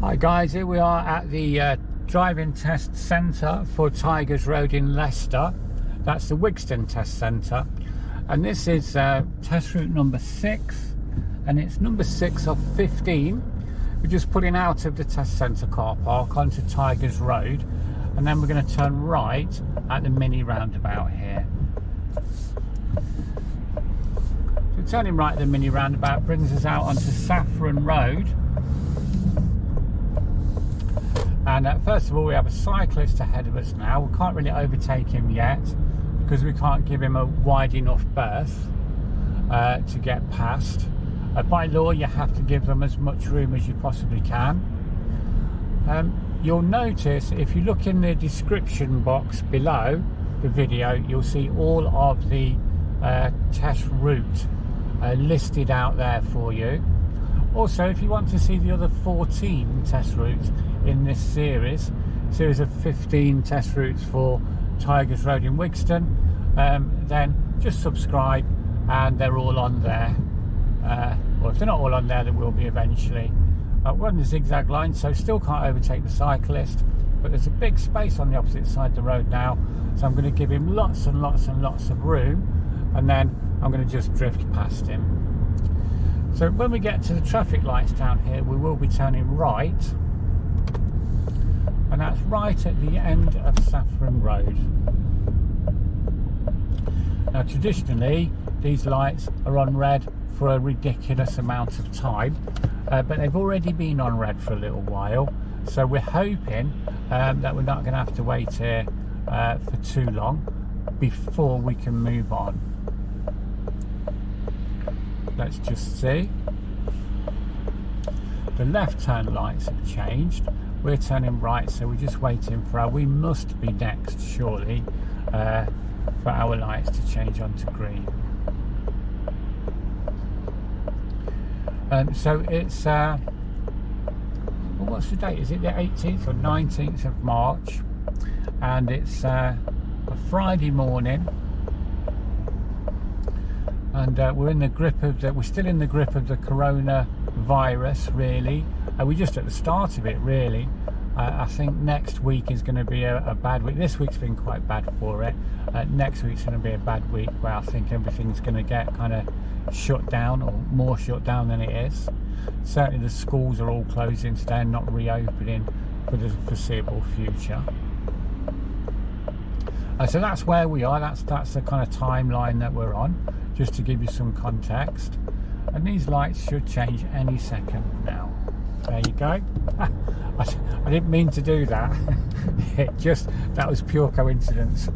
Hi guys, here we are at the driving test centre for Tigers Road in Leicester. That's the Wigston Test Centre, and this is test route number 6, and it's number 6 of 15. We're just pulling out of the test centre car park onto Tigers Road, and then we're going to turn right at the mini roundabout here. So turning right at the mini roundabout brings us out onto Saffron Road. And first of all, we have a cyclist ahead of us now. We can't really overtake him yet because we can't give him a wide enough berth to get past. By law, you have to give them as much room as you possibly can. You'll notice if you look in the description box below the video, you'll see all of the test route listed out there for you. Also, if you want to see the other 14 test routes in this series of 15 test routes for Tigers Road in Wigston, then just subscribe and they're all on there. Well, if they're not all on there, they will be eventually. We're on the zigzag line, so still can't overtake the cyclist, but there's a big space on the opposite side of the road now, so I'm going to give him lots and lots and lots of room, and then I'm going to just drift past him. So when we get to the traffic lights down here, we will be turning right, and that's right at the end of Saffron Road. Now traditionally these lights are on red for a ridiculous amount of time, but they've already been on red for a little while, so we're hoping that we're not going to have to wait here for too long before we can move on. Let's just see. The left turn lights have changed. We're turning right, so we're just waiting for we must be next surely for our lights to change onto green. So it's well, what's the date? Is it the 18th or 19th of March? And it's a Friday morning. And we're still in the grip of the coronavirus, really. We're just at the start of it, really. I think next week is going to be a bad week. This week's been quite bad for it. Next week's going to be a bad week where I think everything's going to get kind of shut down, or more shut down than it is. Certainly the schools are all closing today and not reopening for the foreseeable future. So that's where we are. That's the kind of timeline that we're on, just to give you some context. And these lights should change any second now. There you go. I didn't mean to do that. That was pure coincidence.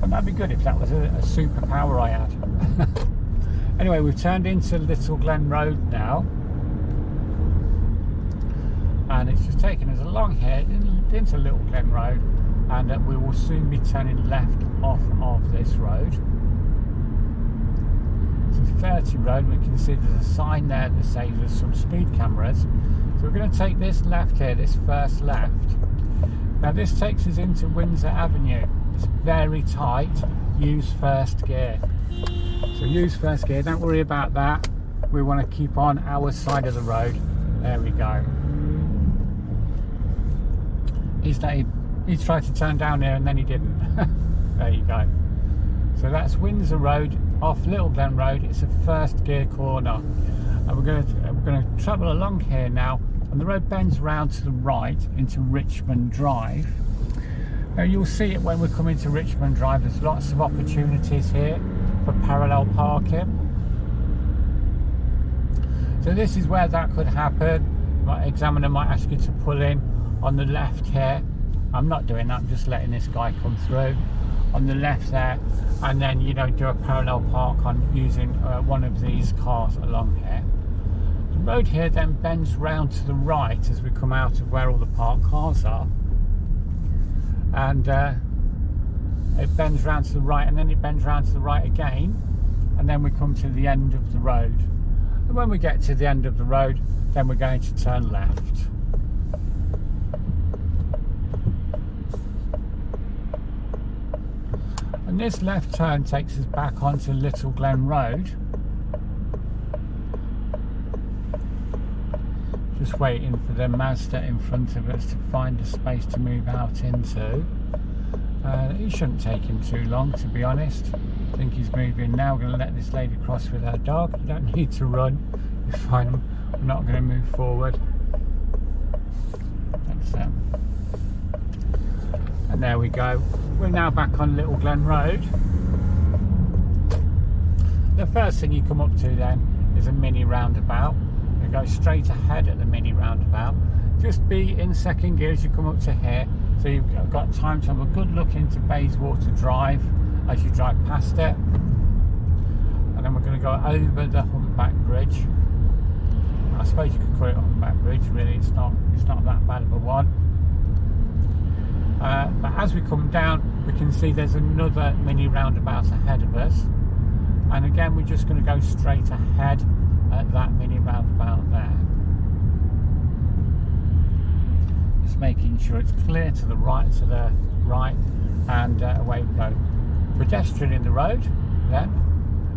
And that'd be good if that was a superpower I had. Anyway, we've turned into Little Glen Road now, and it's just taken us along here into Little Glen Road, and we will soon be turning left off of this road. It's a 30 road. We can see there's a sign there that says there's some speed cameras. So we're going to take this left here, this first left. Now this takes us into Windsor Avenue. It's very tight. Use first gear. So use first gear. Don't worry about that. We want to keep on our side of the road. There we go. He's tried to turn down here and then he didn't. There you go. So that's Windsor Road off Little Glen Road. It's a first gear corner, and we're going to travel along here now, and the road bends round to the right into Richmond Drive. Now you'll see it when we come into Richmond Drive. There's lots of opportunities here for parallel parking. So this is where that could happen. My examiner might ask you to pull in on the left here. I'm not doing that, I'm just letting this guy come through on the left there, and then do a parallel park on using one of these cars along here. The road here then bends round to the right as we come out of where all the parked cars are, and it bends round to the right, and then it bends round to the right again, and then we come to the end of the road. And when we get to the end of the road, then we're going to turn left. And this left turn takes us back onto Little Glen Road. just waiting for the Mazda in front of us to find a space to move out into. It shouldn't take him too long, to be honest. I think he's moving now. We're going to let this lady cross with her dog. You don't need to run. You're fine. I'm not going to move forward. That's it. And there we go. We're now back on Little Glen Road. The first thing you come up to then is a mini roundabout. You go straight ahead at the mini roundabout. Just be in second gear as you come up to here, so you've got time to have a good look into Bayswater Drive as you drive past it. And then we're going to go over the Humpback Bridge. I suppose you could call it Humpback Bridge, really. It's not that bad of a one. But as we come down, we can see there's another mini roundabout ahead of us. And again, we're just going to go straight ahead at that mini roundabout there. Just making sure it's clear to the right, and away we go. Pedestrian in the road, then.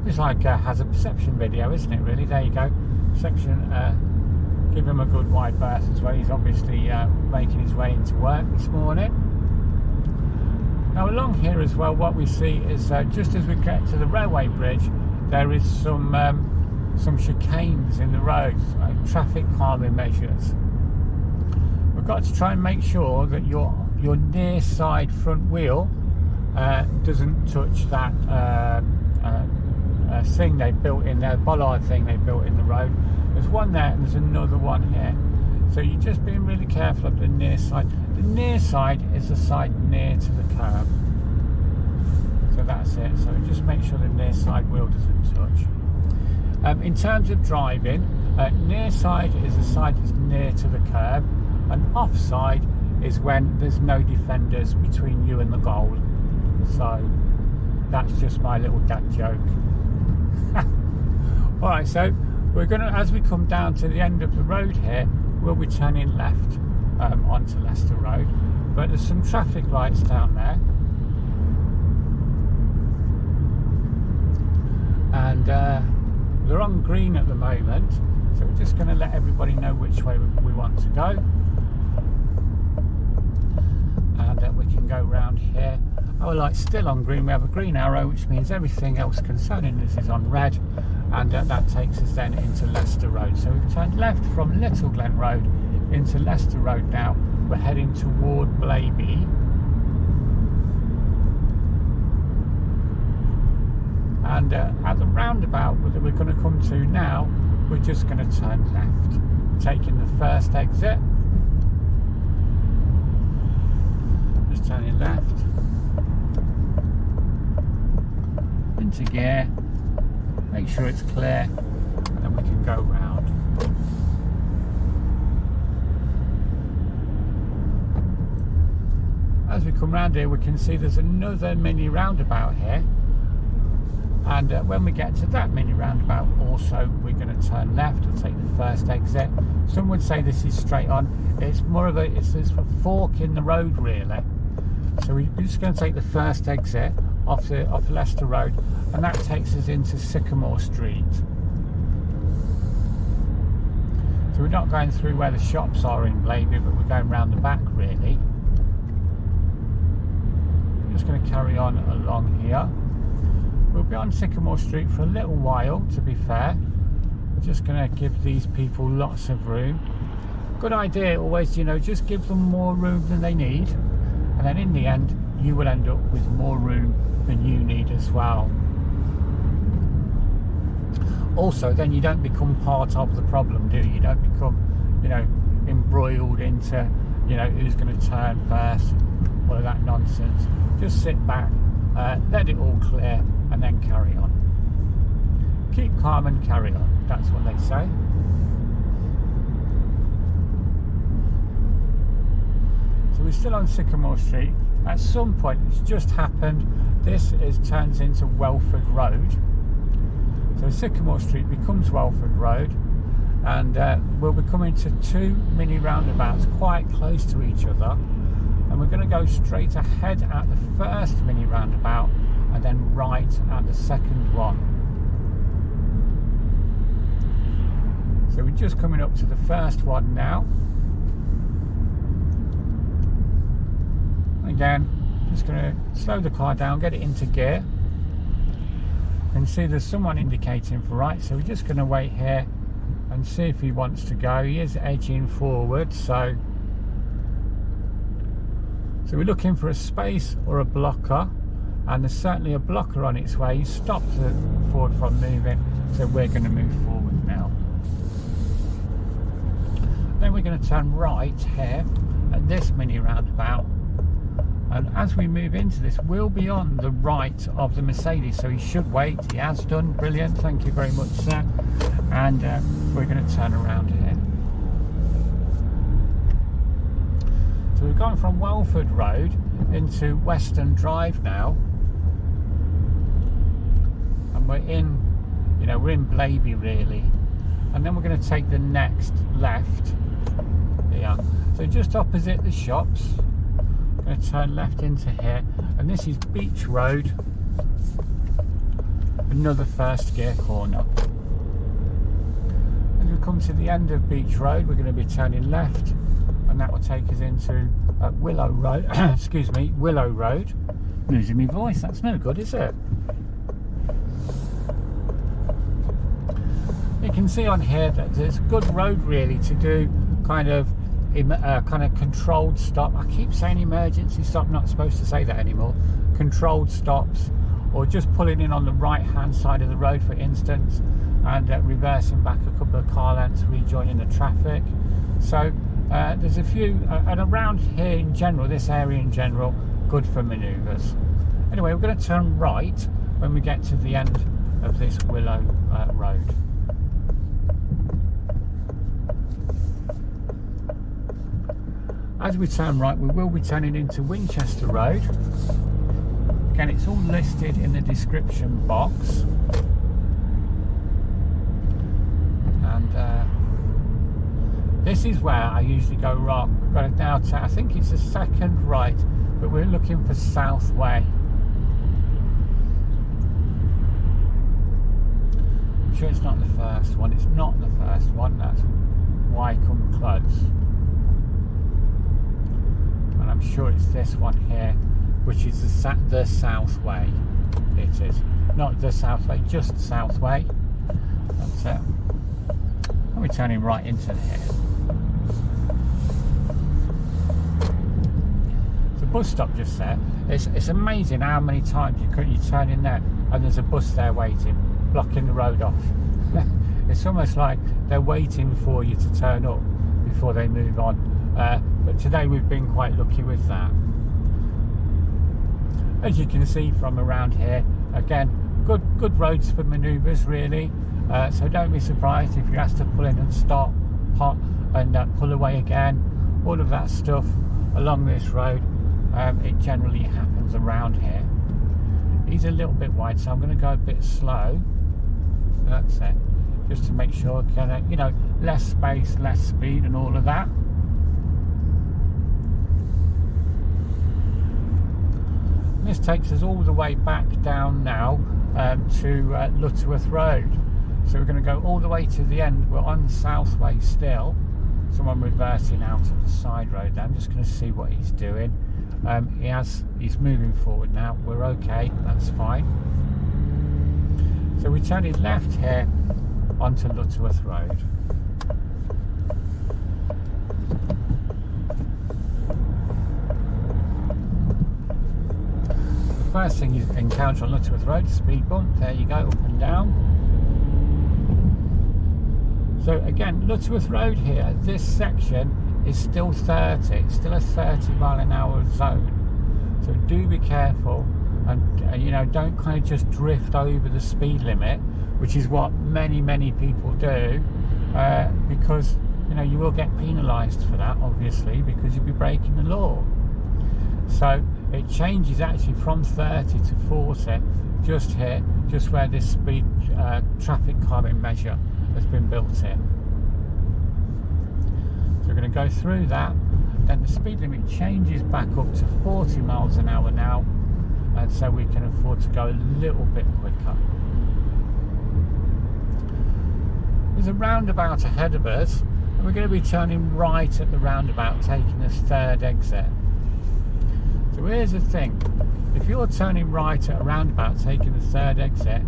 It's like a hazard perception video, isn't it, really? There you go. Section, give him a good wide berth as well. He's obviously making his way into work this morning. Now along here as well, what we see is just as we get to the railway bridge, there is some chicanes in the roads, traffic calming measures. We've got to try and make sure that your near side front wheel doesn't touch that thing they built in there, bollard thing they built in the road. There's one there and there's another one here. So you're just being really careful of the near side. The near side is the side near to the curb. So that's it. So just make sure the near side wheel doesn't touch. In terms of driving, near side is the side that's near to the curb, and offside is when there's no defenders between you and the goal. So that's just my little dad joke. Alright, so we're going to, as we come down to the end of the road here, we'll be turning left onto Leicester Road, but there's some traffic lights down there, and they're on green at the moment, so we're just going to let everybody know which way we want to go, and we can go round here. Our light's still on green. We have a green arrow, which means everything else concerning us is on red, and that takes us then into Leicester Road. So we've turned left from Little Glen Road into Leicester Road now. We're heading toward Blaby. And at the roundabout that we're going to come to now, we're just going to turn left, taking the first exit. Just turning left. Into gear, make sure it's clear, and then we can go round. As we come round here, we can see there's another mini roundabout here, and when we get to that mini roundabout also we're going to turn left and take the first exit. Some would say this is straight on. It's more of it's a fork in the road, really. So we're just going to take the first exit off Leicester Road, and that takes us into Sycamore Street. So we're not going through where the shops are in Blaby, but we're going round the back, really. I'm just going to carry on along here. We'll be on Sycamore Street for a little while, to be fair. We're just going to give these people lots of room. Good idea always, just give them more room than they need, and then in the end you will end up with more room than you need as well. Also, then you don't become part of the problem, do you? You don't become, embroiled into, who's going to turn first, all of that nonsense. Just sit back, let it all clear, and then carry on. Keep calm and carry on. That's what they say. So we're still on Sycamore Street. At some point, it's just happened, this turns into Welford Road. So Sycamore Street becomes Welford Road, and we'll be coming to two mini roundabouts quite close to each other, and we're going to go straight ahead at the first mini roundabout and then right at the second one. So we're just coming up to the first one now. Again, just going to slow the car down, get it into gear. You can see there's someone indicating for right, so we're just going to wait here and see if he wants to go. He is edging forward, so we're looking for a space or a blocker, and there's certainly a blocker on its way. He stopped the Ford from moving, so we're going to move forward now. Then we're going to turn right here at this mini roundabout, and as we move into this, we'll be on the right of the Mercedes, so he should wait. He has done. Brilliant, thank you very much, sir. And we're going to turn around here. So we've gone from Welford Road into Wigston Drive now, and we're in, you know, we're in Blaby really, and then we're going to take the next left here. So just opposite the shops, I'm going to turn left into here, and this is Beach Road, another first gear corner. As we come to the end of Beach Road, we're going to be turning left, and that will take us into Willow Road. Excuse me, Willow Road. Losing my voice, that's no good, is it? You can see on here that there's a good road really to do kind of controlled stop. I keep saying emergency stop, not supposed to say that anymore. Controlled stops, or just pulling in on the right hand side of the road, for instance, and reversing back a couple of car lengths, rejoining the traffic. So there's a few, and around here in general, this area in general, good for manoeuvres. Anyway, we're going to turn right when we get to the end of this Willow Road. As we turn right, we will be turning into Winchester Road. Again, it's all listed in the description box. And this is where I usually go wrong. We've got it now to, I think it's the second right, but we're looking for South Way. I'm sure it's not the first one. It's not the first one. That's Wycombe Close. And I'm sure it's this one here, which is the South Way. It is. Not the South Way, just South Way. That's it. And we're turning right into here. The bus stop just there. It's amazing how many times you turn in there and there's a bus there waiting, blocking the road off. It's almost like they're waiting for you to turn up before they move on. But today we've been quite lucky with that. As you can see from around here, again, good roads for manoeuvres really. So don't be surprised if you're asked to pull in and stop, hot, and pull away again. All of that stuff along this road, it generally happens around here. He's a little bit wide, so I'm going to go a bit slow. That's it, just to make sure, you know, less space, less speed, and all of that. This takes us all the way back down now to Lutterworth Road. So we're going to go all the way to the end. We're on South Way still. Someone reversing out of the side road there. I'm just going to see what he's doing. He's moving forward now. We're okay, that's fine. So we're turning left here onto Lutterworth Road. First thing you encounter on Lutterworth Road, speed bump. There you go, up and down. So again, Lutterworth Road here, this section is still 30. It's still a 30-mile-an-hour zone. So do be careful, and you know, don't kind of just drift over the speed limit, which is what many people do, because you know you will get penalised for that, obviously, because you'll be breaking the law. So it changes actually from 30 to 40 just here, just where this speed traffic calming measure has been built in. So we're going to go through that, then the speed limit changes back up to 40 miles an hour now, and so we can afford to go a little bit quicker. There's a roundabout ahead of us, and we're going to be turning right at the roundabout, taking the third exit. So here's the thing, if you're turning right at a roundabout, taking the third exit,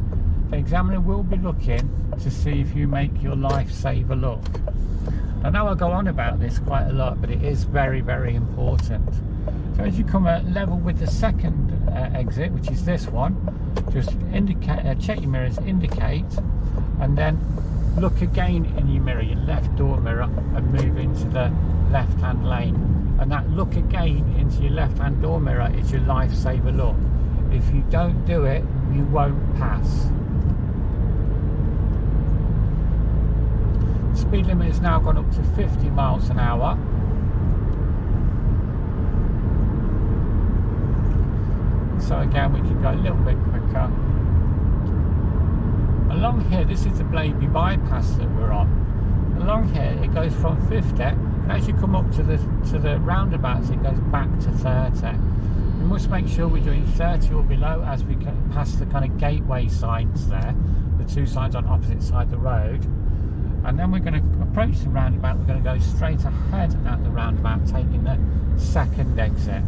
the examiner will be looking to see if you make your lifesaver look. I know I go on about this quite a lot, but it is very, very important. So as you come at level with the second exit, which is this one, just indicate, check your mirrors, indicate, and then look again in your mirror, your left door mirror, and move into the left-hand lane. And that look again into your left-hand door mirror is your lifesaver look. If you don't do it, you won't pass. Speed limit has now gone up to 50 miles an hour. So again, we can go a little bit quicker. Along here, this is the Blaby bypass that we're on. Along here, it goes from 50, and as you come up to the roundabouts, it goes back to 30. We must make sure we're doing 30 or below as we can pass the kind of gateway signs there, the two signs on opposite side of the road. And then we're going to approach the roundabout. We're going to go straight ahead at the roundabout, taking the second exit.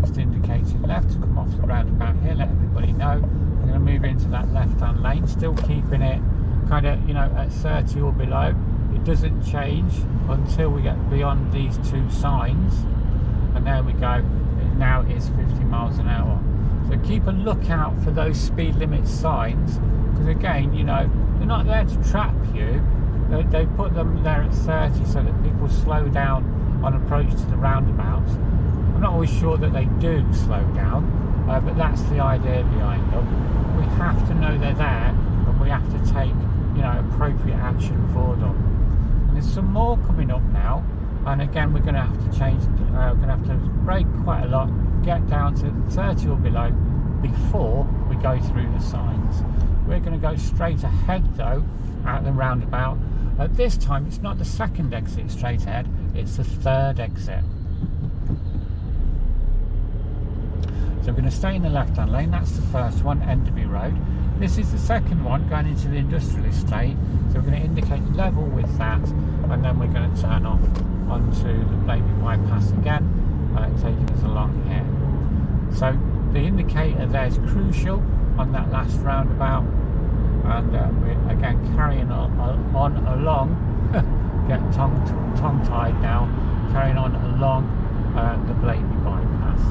Just indicating left to come off the roundabout here, let everybody know. We're going to move into that left-hand lane, still keeping it kind of, you know, at 30 or below. It doesn't change until we get beyond these two signs. And there we go. It now is 50 miles an hour. So keep a lookout for those speed limit signs, because again, you know, they're not there to trap you. They put them there at 30 so that people slow down on approach to the roundabouts. I'm not always sure that they do slow down, but that's the idea behind them. We have to know they're there, and we have to take, you know, appropriate action for them. And there's some more coming up now, and again, we're going to have to change. We're going to have to brake quite a lot, get down to 30 or below before we go through the signs. We're going to go straight ahead though at the roundabout. This time it's not the second exit straight ahead, it's the third exit. So we're going to stay in the left-hand lane. That's the first one, Enderby Road. This is the second one going into the industrial estate. So we're going to indicate level with that, and then we're going to turn off onto the Blaby bypass again, taking us along here. So the indicator there is crucial on that last roundabout, and we're again carrying on along. Get tongue-tied now. Carrying on along the Blaby bypass.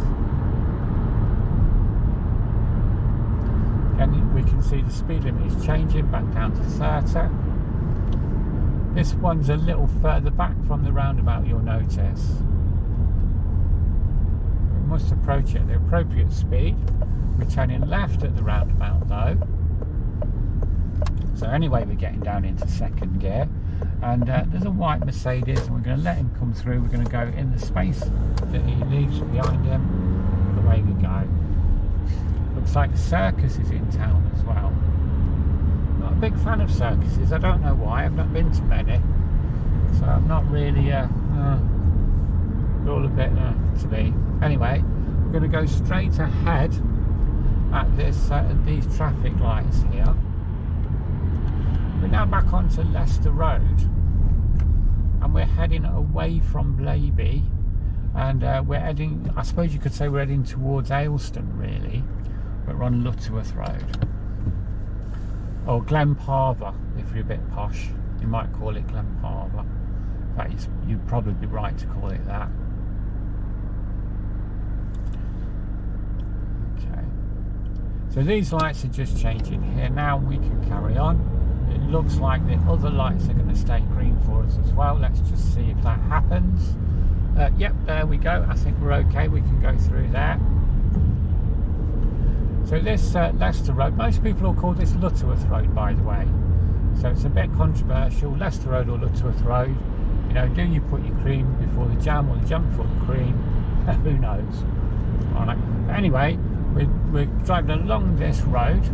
And we can see the speed limit is changing back down to 30. This one's a little further back from the roundabout, you'll notice. We must approach it at the appropriate speed. We're turning left at the roundabout though. So anyway, we're getting down into second gear. And there's a white Mercedes, and we're going to let him come through. We're going to go in the space that he leaves behind him. Away we go. Looks like the circus is in town as well. Not a big fan of circuses. I don't know why. I've not been to many, so I'm not really all a bit to me. Anyway, we're going to go straight ahead at this these traffic lights here. We're now back onto Leicester Road, and we're heading away from Blaby, and we're heading, I suppose you could say we're heading towards Ayleston really, but we're on Lutterworth Road, or Glenparva if you're a bit posh. You might call it Glenparva. In fact, you'd probably be right to call it that. Okay, so these lights are just changing here. Now we can carry on. It looks like the other lights are going to stay green for us as well. Let's just see if that happens. Yep, there we go. I think we're okay. We can go through there. So this Leicester Road, most people will call this Lutterworth Road, by the way. So it's a bit controversial. Leicester Road or Lutterworth Road. You know, do you put your cream before the jam or the jam before the cream? Who knows? All right. But anyway, we're driving along this road.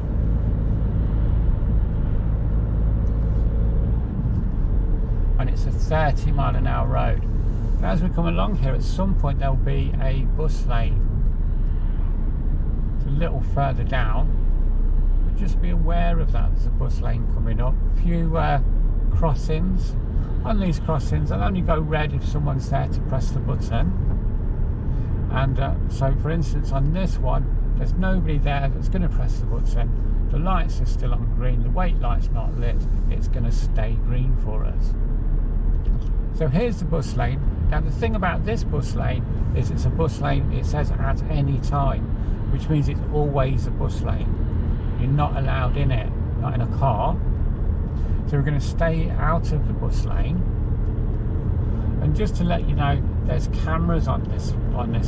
And it's a 30-mile-an-hour road. But as we come along here, at some point there'll be a bus lane. It's a little further down, just be aware of that. There's a bus lane coming up, a few crossings. On these crossings they'll only go red if someone's there to press the button, and so for instance on this one there's nobody there that's going to press the button. The lights are still on green, the wait light's not lit, it's going to stay green for us. So here's the bus lane. Now the thing about this bus lane is it's a bus lane, it says at any time, which means it's always a bus lane. You're not allowed in it, not in a car. So we're going to stay out of the bus lane. And just to let you know, there's cameras on this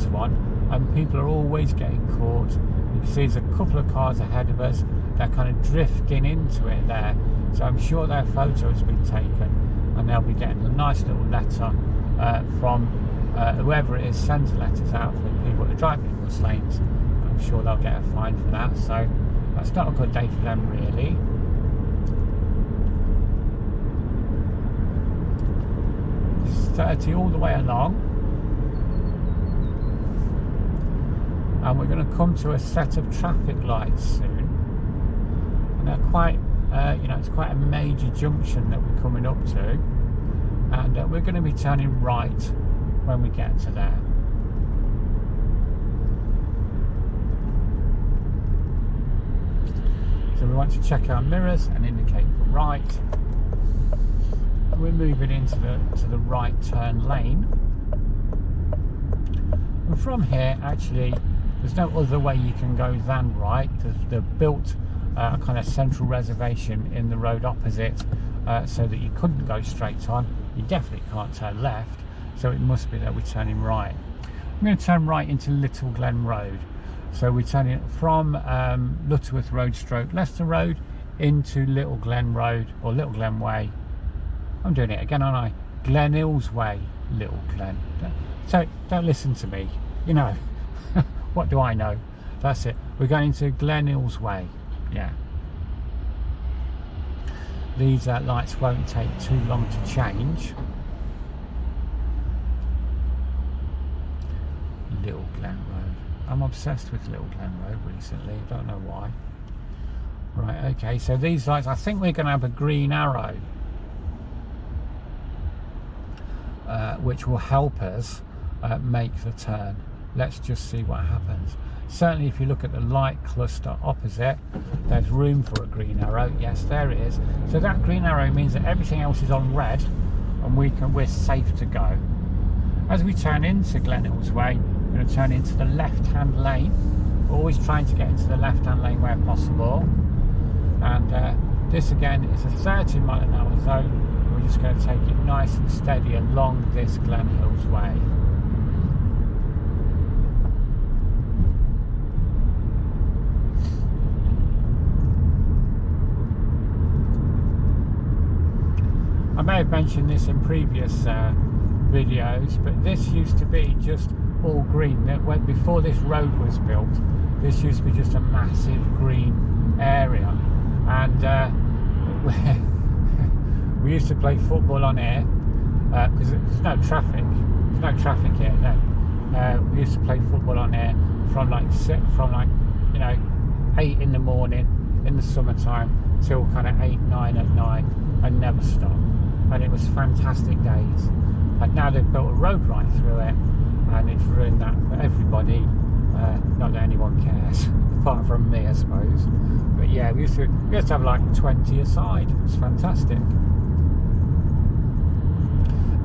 one, and people are always getting caught. You can see there's a couple of cars ahead of us. They're kind of drifting into it there. So I'm sure their photo has been taken, and they'll be getting a nice little letter from whoever it is sends letters out for people that are driving bus lanes. I'm sure they'll get a fine for that. So that's not a good day for them really. This is 30 all the way along, and we're going to come to a set of traffic lights soon, and they're quite it's quite a major junction that we're coming up to, and we're going to be turning right when we get to there. So we want to check our mirrors and indicate for right. And we're moving into the right turn lane. And from here, actually, there's no other way you can go than right. They've built a kind of central reservation in the road opposite, so that you couldn't go straight on. You definitely can't turn left, so it must be that we're turning right. I'm going to turn right into Little Glen Road. So we're turning from Lutterworth Road / Leicester Road into Little Glen Road, or Little Glen Way. I'm doing it again, aren't I? Glen Hills Way, Little Glen. So don't listen to me, you know. What do I know? That's it. We're going to Glen Hills Way. Yeah. These lights won't take too long to change. Little Glen Road. I'm obsessed with Little Glen Road recently. I don't know why. Right, okay. So these lights, I think we're going to have a green arrow, which will help us make the turn. Let's just see what happens. Certainly if you look at the light cluster opposite, there's room for a green arrow. Yes, there it is. So that green arrow means that everything else is on red, and we're safe to go. As we turn into Glen Hills Way, we're going to turn into the left-hand lane. We're always trying to get into the left-hand lane where possible. And this again is a 30-mile-an-hour zone. We're just going to take it nice and steady along this Glen Hills Way. I may have mentioned this in previous videos, but this used to be just all green. Before this road was built, this used to be just a massive green area, and we used to play football on here because there's no traffic. There's no traffic here. No, we used to play football on here from like 8 in the morning in the summertime till kind of 8, 9 at night, and never stop. And it was fantastic days. And now they've built a road right through it, and it's ruined that for everybody. Not that anyone cares, apart from me, I suppose. But yeah, we used to have like 20 aside. It was fantastic.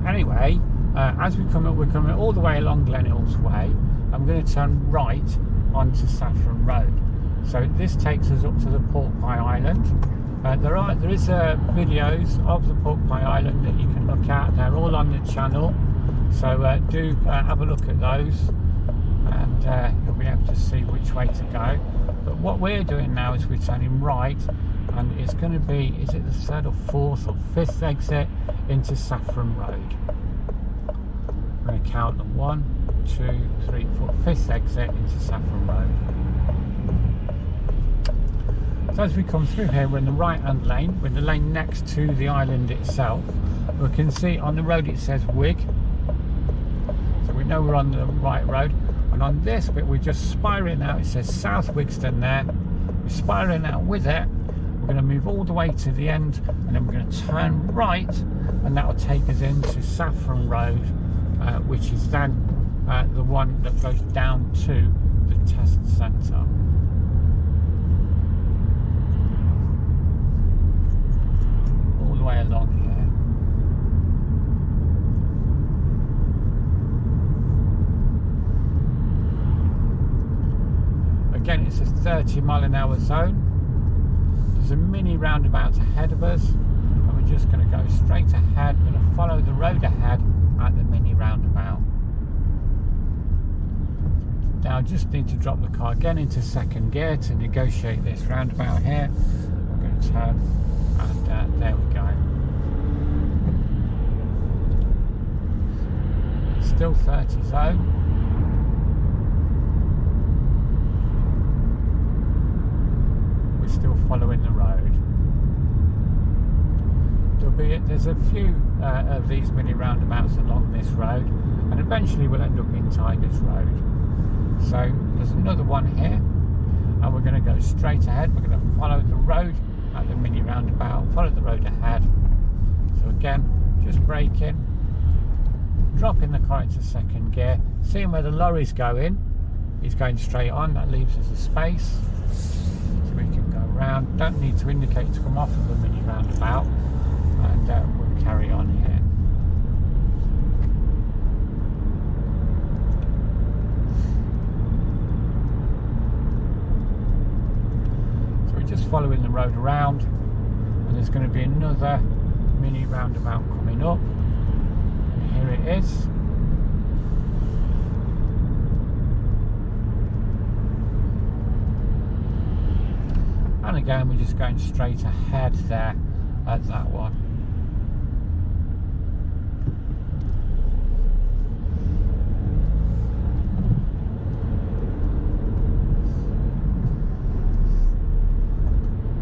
Anyway, as we're coming all the way along Glen Hills Way. I'm going to turn right onto Saffron Road. So this takes us up to the Pork Pie Island. There is videos of the Pork Pie Island that you can look at. They're all on the channel, so do have a look at those, and you'll be able to see which way to go. But what we're doing now is we're turning right, and it's going to be, is it the 3rd or 4th or 5th exit into Saffron Road? I'm going to count them 1, 2, 3, 4, 5th exit into Saffron Road. So as we come through here, we're in the right hand lane, we're in the lane next to the island itself. We can see on the road it says Wig, so we know we're on the right road. And on this bit we're just spiraling out, it says South Wigston there, We're spiralling out with it. We're going to move all the way to the end, and then we're going to turn right, and that will take us into Saffron Road, which is then the one that goes down to the test centre. All the way along here. Again, it's a 30-mile-an-hour zone. There's a mini roundabout ahead of us, and we're just going to go straight ahead. We're going to follow the road ahead at the mini roundabout. Now I just need to drop the car again into second gear to negotiate this roundabout here. I'm going to turn, and there we go. Still 30 zone. We're still following the road. There's a few of these mini roundabouts along this road, and eventually we'll end up in Tigers Road. So there's another one here, and we're going to go straight ahead. We're going to follow the road at the mini roundabout, follow the road ahead. So again, just braking, dropping the car into second gear, seeing where the lorry's going. He's going straight on, that leaves us a space. So we can go round, don't need to indicate to come off of the mini roundabout, and we'll carry on here. So we're just following the road around, and there's going to be another mini roundabout coming up, and here it is. And again, we're just going straight ahead there at that one.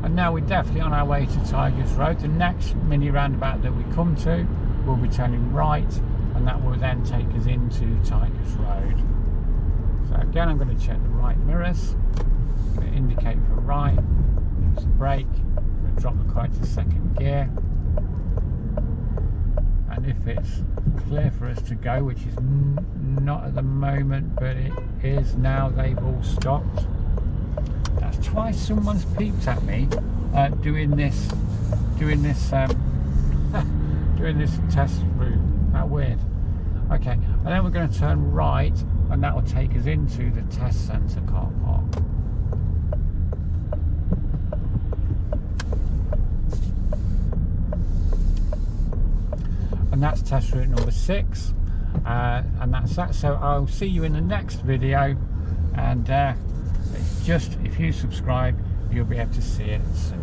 And now we're definitely on our way to Tigers Road. The next mini roundabout that we come to, we'll be turning right, and that will then take us into Tigers Road. So again, I'm going to check the right mirrors. I'm going to indicate for right. Use the brake. I'm going to drop the car into second gear, and if it's clear for us to go, which is not at the moment, but it is now, they've all stopped. That's twice someone's peeped at me doing this doing this test route. How weird. Okay, and then we're going to turn right, and that will take us into the test centre car park. And that's test route number 6, and that's that. So I'll see you in the next video, and it's just, if you subscribe, you'll be able to see it soon.